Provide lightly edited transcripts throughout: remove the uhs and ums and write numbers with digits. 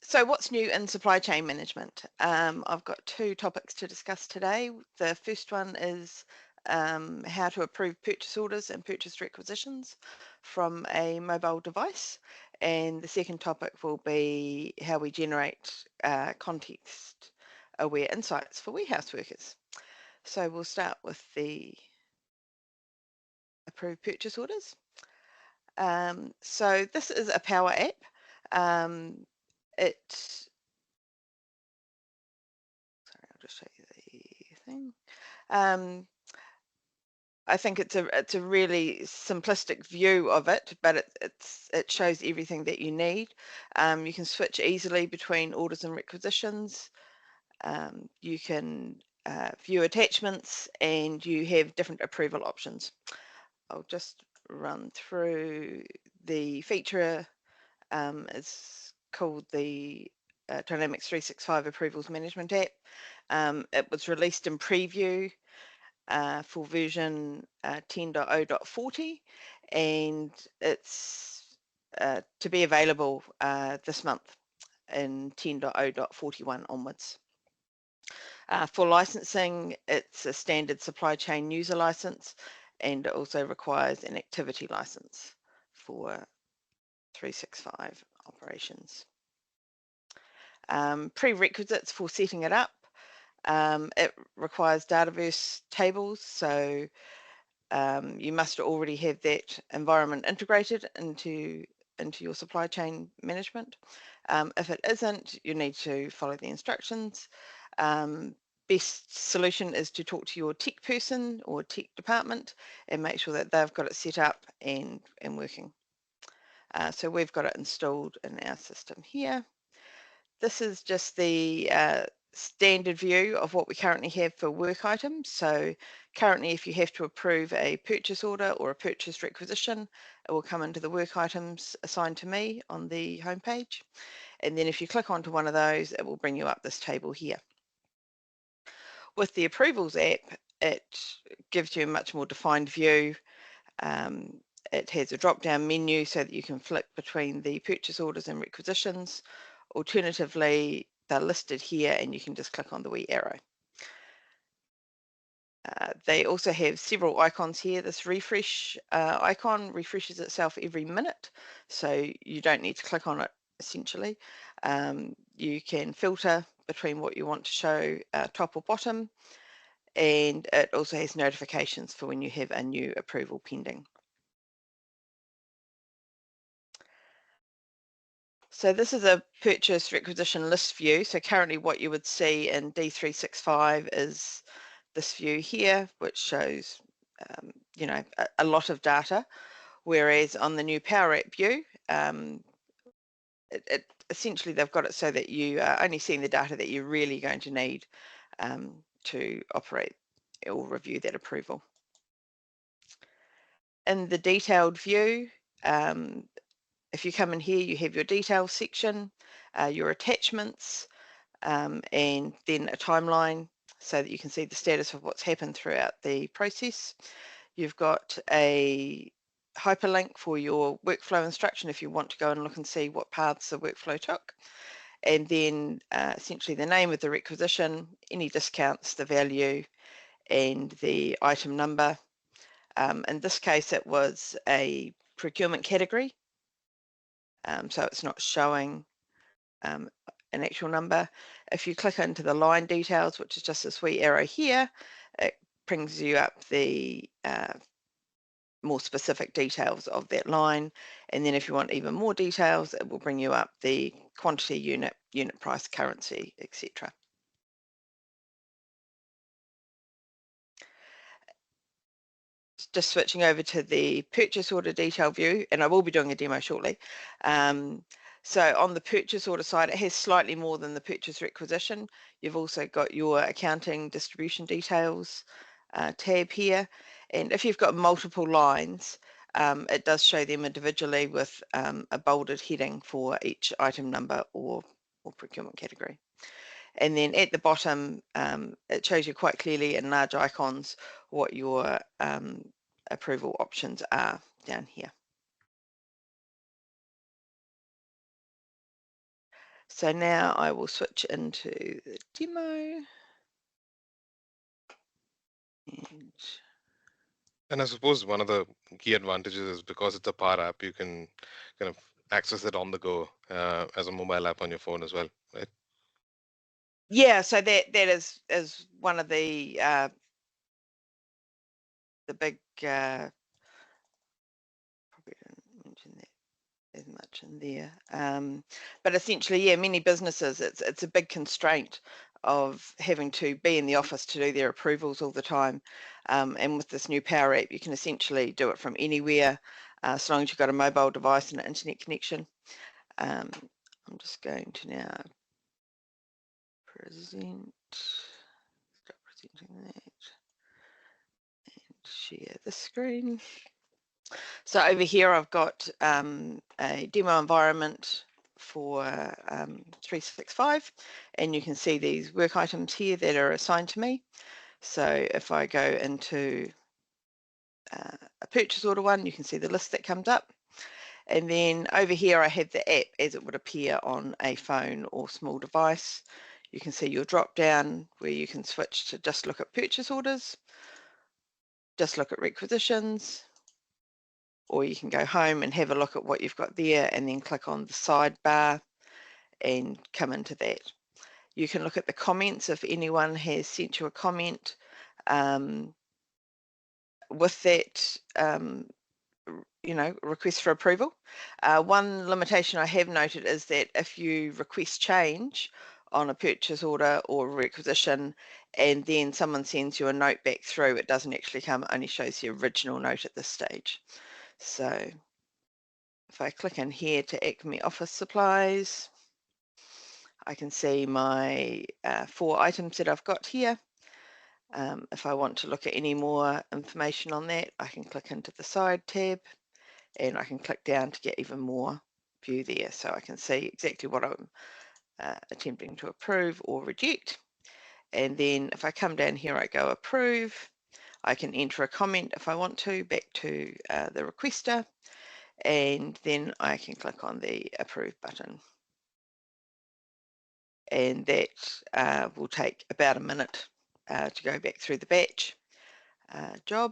So what's new in supply chain management? I've got two topics to discuss today. The first one is how to approve purchase orders and purchase requisitions from a mobile device. And the second topic will be how we generate context-aware insights for warehouse workers. So we'll start with the approved purchase orders. So this is a Power app. Sorry, I'll just show you the thing. I think it's a really simplistic view of it, but it shows everything that you need. You can switch easily between orders and requisitions. You can view attachments, and you have different approval options. I'll just run through the feature. It's called the Dynamics 365 Approvals Management app. It was released in preview for version 10.0.40, and it's to be available this month in 10.0.41 onwards. For licensing, it's a standard supply chain user license, and it also requires an activity license for 365 operations. Prerequisites for setting it up. It requires Dataverse tables, so you must already have that environment integrated into your supply chain management. If it isn't, you need to follow the instructions. Best solution is to talk to your tech person or tech department and make sure that they've got it set up and working. So we've got it installed in our system here. This is just the standard view of what we currently have for work items. So currently, if you have to approve a purchase order or a purchase requisition, it will come into the work items assigned to me on the homepage. And then if you click onto one of those, it will bring you up this table here. With the approvals app, it gives you a much more defined view. It has a drop-down menu so that you can flick between the purchase orders and requisitions. Alternatively, they're listed here and you can just click on the wee arrow. They also have several icons here. This refresh icon refreshes itself every minute, so you don't need to click on it essentially. You can filter between what you want to show top or bottom, and it also has notifications for when you have a new approval pending. So this is a purchase requisition list view. So currently what you would see in D365 is this view here, which shows you know, a lot of data, whereas on the new Power App view, essentially they've got it so that you are only seeing the data that you're really going to need to operate or review that approval. In the detailed view, if you come in here, you have your details section, your attachments, and then a timeline so that you can see the status of what's happened throughout the process. You've got a hyperlink for your workflow instruction if you want to go and look and see what paths the workflow took. And then essentially the name of the requisition, any discounts, the value, and the item number. In this case, it was a procurement category. So it's not showing an actual number. If you click into the line details, which is just this wee arrow here, it brings you up the more specific details of that line. And then if you want even more details, it will bring you up the quantity, unit price, currency, etc. Just switching over to the purchase order detail view, and I will be doing a demo shortly. So on the purchase order side, it has slightly more than the purchase requisition. You've also got your accounting distribution details tab here. And if you've got multiple lines, it does show them individually with a bolded heading for each item number or procurement category. And then at the bottom, it shows you quite clearly in large icons what your approval options are down here. So now I will switch into the demo. And I suppose one of the key advantages is because it's a Power app, you can kind of access it on the go as a mobile app on your phone as well, right? Yeah, so that is one of the big probably didn't mention that as much in there. But essentially, yeah, many businesses, it's a big constraint of having to be in the office to do their approvals all the time. And with this new Power App, you can essentially do it from anywhere, as long as you've got a mobile device and an internet connection. I'm just going to now stop presenting that, and share the screen. So over here, I've got a demo environment for 365, and you can see these work items here that are assigned to me. So if I go into a purchase order one, you can see the list that comes up. And then over here, I have the app as it would appear on a phone or small device. You can see your drop down where you can switch to just look at purchase orders, just look at requisitions, or you can go home and have a look at what you've got there and then click on the sidebar and come into that. You can look at the comments if anyone has sent you a comment with that request for approval. One limitation I have noted is that if you request change on a purchase order or requisition and then someone sends you a note back through, it doesn't actually come, it only shows the original note at this stage. So if I click in here to Acme Office Supplies, I can see my 4 items that I've got here. If I want to look at any more information on that, I can click into the side tab and I can click down to get even more view there. So I can see exactly what I'm attempting to approve or reject. And then if I come down here, I go approve. I can enter a comment if I want to back to the requester, and then I can click on the approve button. And that will take about a minute to go back through the batch job.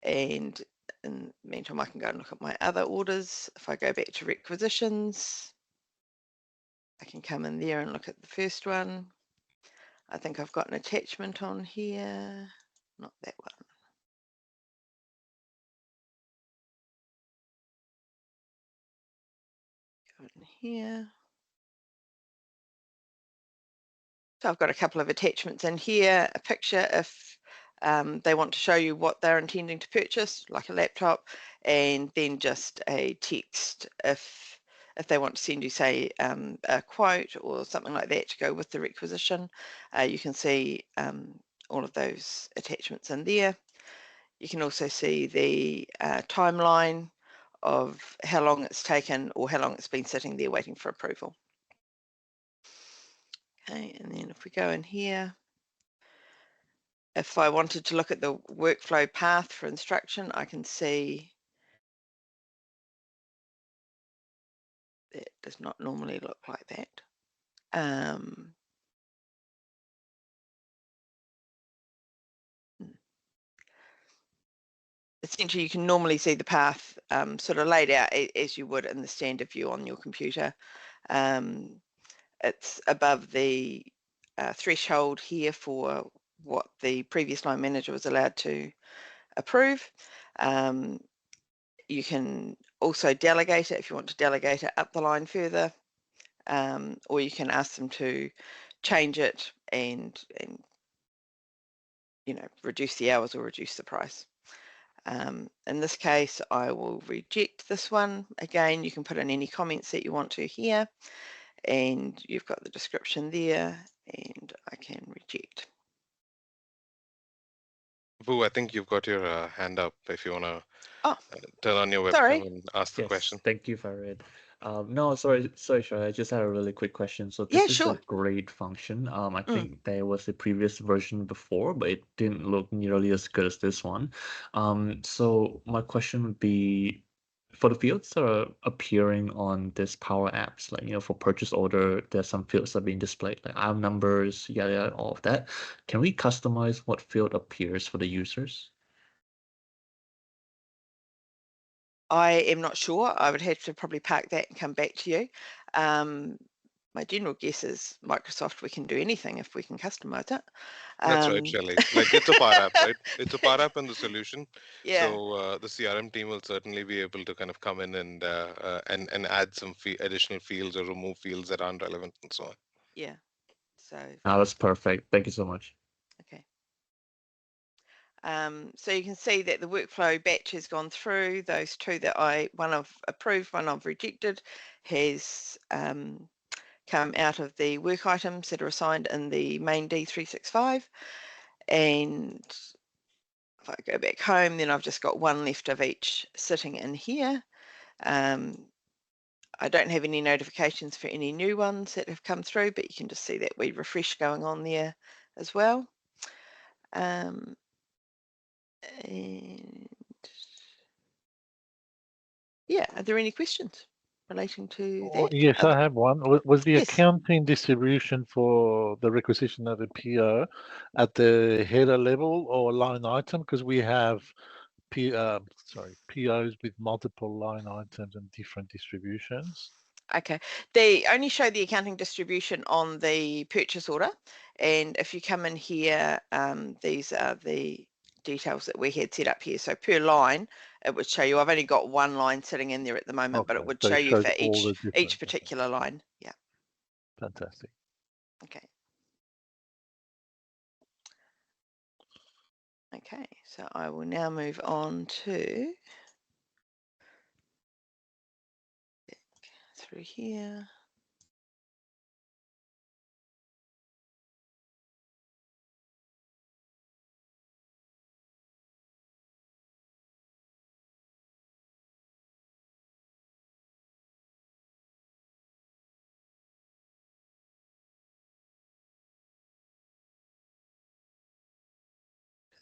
And in the meantime, I can go and look at my other orders. If I go back to requisitions, I can come in there and look at the first one. I think I've got an attachment on here, not that one. Go in here. So I've got a couple of attachments in here, a picture if they want to show you what they're intending to purchase, like a laptop, and then just a text if they want to send you, say, a quote or something like that to go with the requisition. You can see all of those attachments in there. You can also see the timeline of how long it's taken or how long it's been sitting there waiting for approval. Okay, and then if we go in here, if I wanted to look at the workflow path for instruction, I can see that does not normally look like that. Essentially, you can normally see the path sort of laid out as you would in the standard view on your computer. It's above the threshold here for what the previous line manager was allowed to approve. You can also delegate it if you want to delegate it up the line further, or you can ask them to change it and reduce the hours or reduce the price. In this case, I will reject this one. Again, you can put in any comments that you want to here, and you've got the description there, and I can reject. Boo, I think you've got your hand up if you want to turn on your Sorry. webcam and ask the Yes, question. thank you, Farid. No, sorry, Shai, I just had a really quick question. So Yeah, this is a sure. great function. I think there was a previous version before, but it didn't look nearly as good as this one. So my question would be, for the fields that are appearing on this Power Apps, like, for purchase order, there's some fields that are being displayed, like item numbers, yada, yada, all of that. Can we customize what field appears for the users? I am not sure. I would have to probably park that and come back to you. My general guess is Microsoft, we can do anything if we can customize it. That's right, Shelley. Like, it's a Power App, right? It's a Power App and the solution. Yeah. So the CRM team will certainly be able to kind of come in and add some additional fields or remove fields that aren't relevant and so on. Yeah. So. That's perfect. Thank you so much. Okay. So you can see that the workflow batch has gone through. Those two that one I've approved, one I've rejected, has come out of the work items that are assigned in the main D365. And if I go back home, then I've just got one left of each sitting in here. I don't have any notifications for any new ones that have come through, but you can just see that we refresh going on there as well. And yeah, are there any questions relating to that? Yes, I have one. Was the accounting distribution for the requisition of the PO at the header level or line item? Because we have POs with multiple line items and different distributions. Okay, they only show the accounting distribution on the purchase order, and if you come in here, these are the details that we had set up here. So per line, it would show you. I've only got one line sitting in there at the moment, but it would show you for each particular line. Yeah. Fantastic. Okay. Okay, so I will now move on to through here.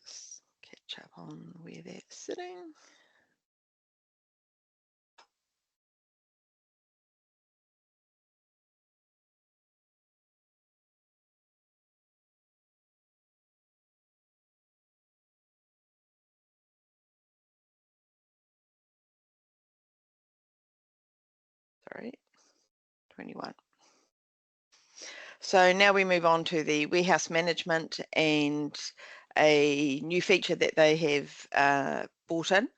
Just catch up on where that's sitting. Sorry, 21. So now we move on to the warehouse management and a new feature that they have brought in.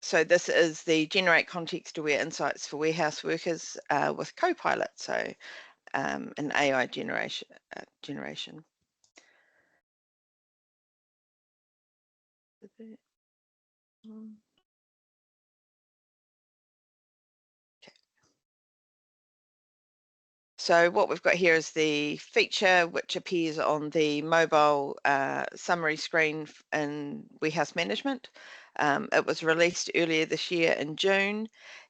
So this is the generate context-aware insights for warehouse workers with Copilot. So an AI generation. So what we've got here is the feature which appears on the mobile summary screen in warehouse management. It was released earlier this year in June,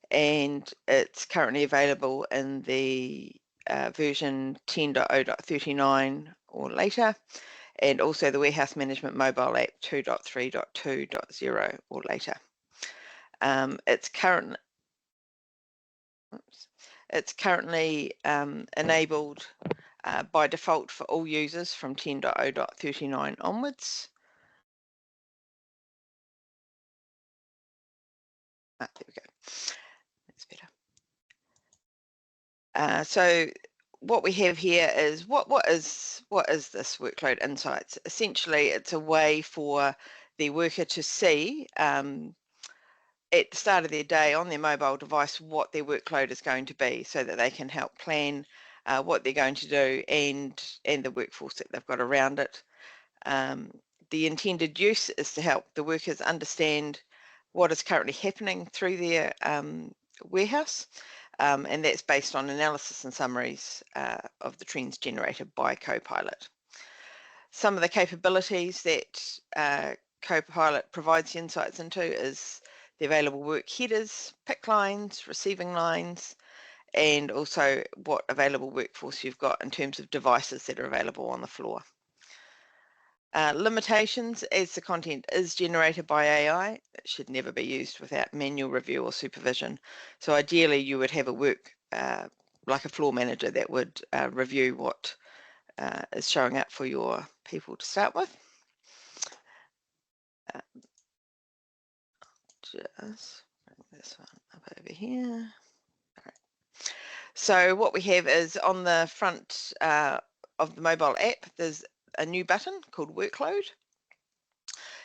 and it's currently available in the version 10.0.39 or later, and also the warehouse management mobile app 2.3.2.0 or later. It's currently enabled by default for all users from 10.0.39 onwards. There we go. That's better. So what we have here is what is this workload insights? Essentially, it's a way for the worker to see at the start of their day on their mobile device what their workload is going to be, so that they can help plan what they're going to do and the workforce that they've got around it. The intended use is to help the workers understand what is currently happening through their warehouse, and that's based on analysis and summaries of the trends generated by Copilot. Some of the capabilities that Copilot provides insights into is the available work headers, pick lines, receiving lines, and also what available workforce you've got in terms of devices that are available on the floor. Limitations: as the content is generated by AI, it should never be used without manual review or supervision. So ideally you would have a work, like a floor manager, that would review what is showing up for your people to start with. Just bring this one up over here. All right. So what we have is on the front of the mobile app, there's a new button called Workload.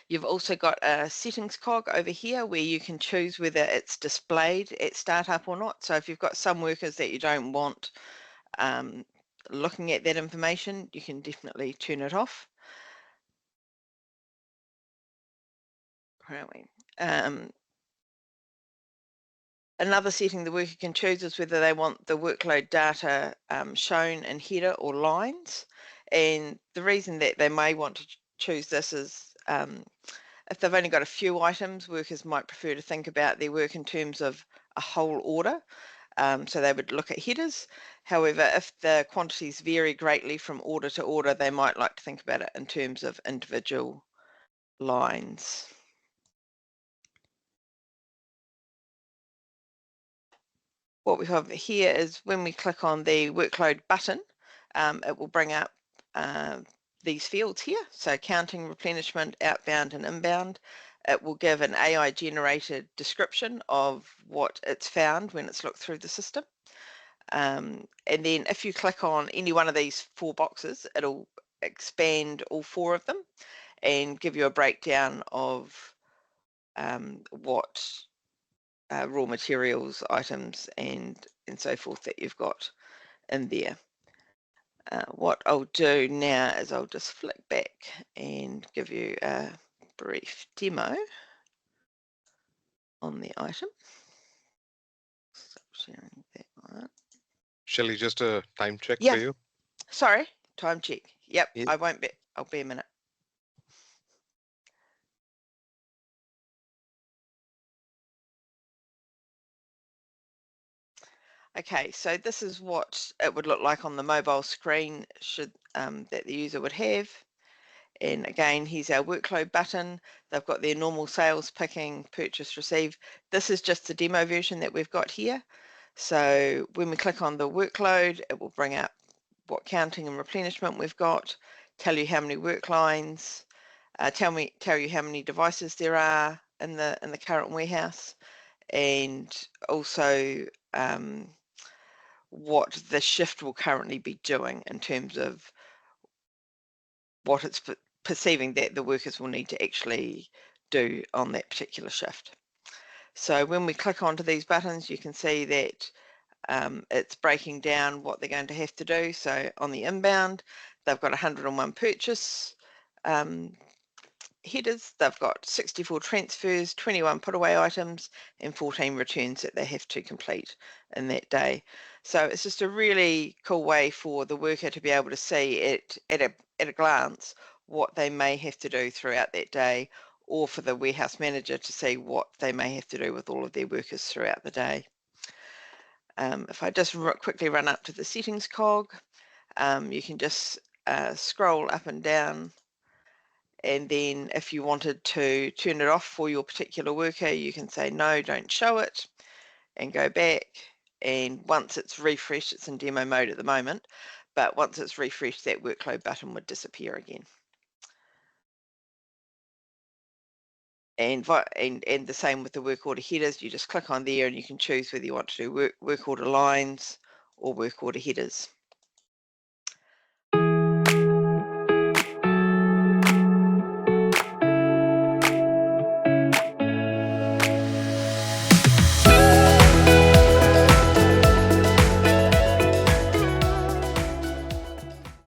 You've also got a settings cog over here where you can choose whether it's displayed at startup or not. So if you've got some workers that you don't want looking at that information, you can definitely turn it off. Where are we? Another setting the worker can choose is whether they want the workload data shown in header or lines. And the reason that they may want to choose this is if they've only got a few items, workers might prefer to think about their work in terms of a whole order. So they would look at headers. However, if the quantities vary greatly from order to order, they might like to think about it in terms of individual lines. What we have here is when we click on the workload button, it will bring up these fields here. So counting, replenishment, outbound and inbound. It will give an AI generated description of what it's found when it's looked through the system. And then if you click on any one of these 4 boxes, it'll expand all 4 of them and give you a breakdown of what raw materials, items and so forth that you've got in there. What I'll do now is I'll just flick back and give you a brief demo on the item. Stop sharing that one. Shelley, just a time check Yeah. for you. Sorry, time check. Yep, Yeah. I won't be. I'll be a minute. Okay, so this is what it would look like on the mobile screen should that the user would have. And again, here's our workload button. They've got their normal sales, picking, purchase, receive. This is just the demo version that we've got here. So when we click on the workload, it will bring up what counting and replenishment we've got, tell you how many work lines, tell you how many devices there are in the current warehouse, and also what the shift will currently be doing in terms of what it's perceiving that the workers will need to actually do on that particular shift. So when we click onto these buttons, you can see that it's breaking down what they're going to have to do. So on the inbound, they've got 101 purchase headers, they've got 64 transfers, 21 put away items and 14 returns that they have to complete in that day. So it's just a really cool way for the worker to be able to see it at a glance what they may have to do throughout that day, or for the warehouse manager to see what they may have to do with all of their workers throughout the day. If I just quickly run up to the settings cog, you can just scroll up and down, and then if you wanted to turn it off for your particular worker, you can say no, don't show it, and go back. And once it's refreshed, it's in demo mode at the moment, but once it's refreshed, that workload button would disappear again. And the same with the work order headers. You just click on there and you can choose whether you want to do work order lines or work order headers.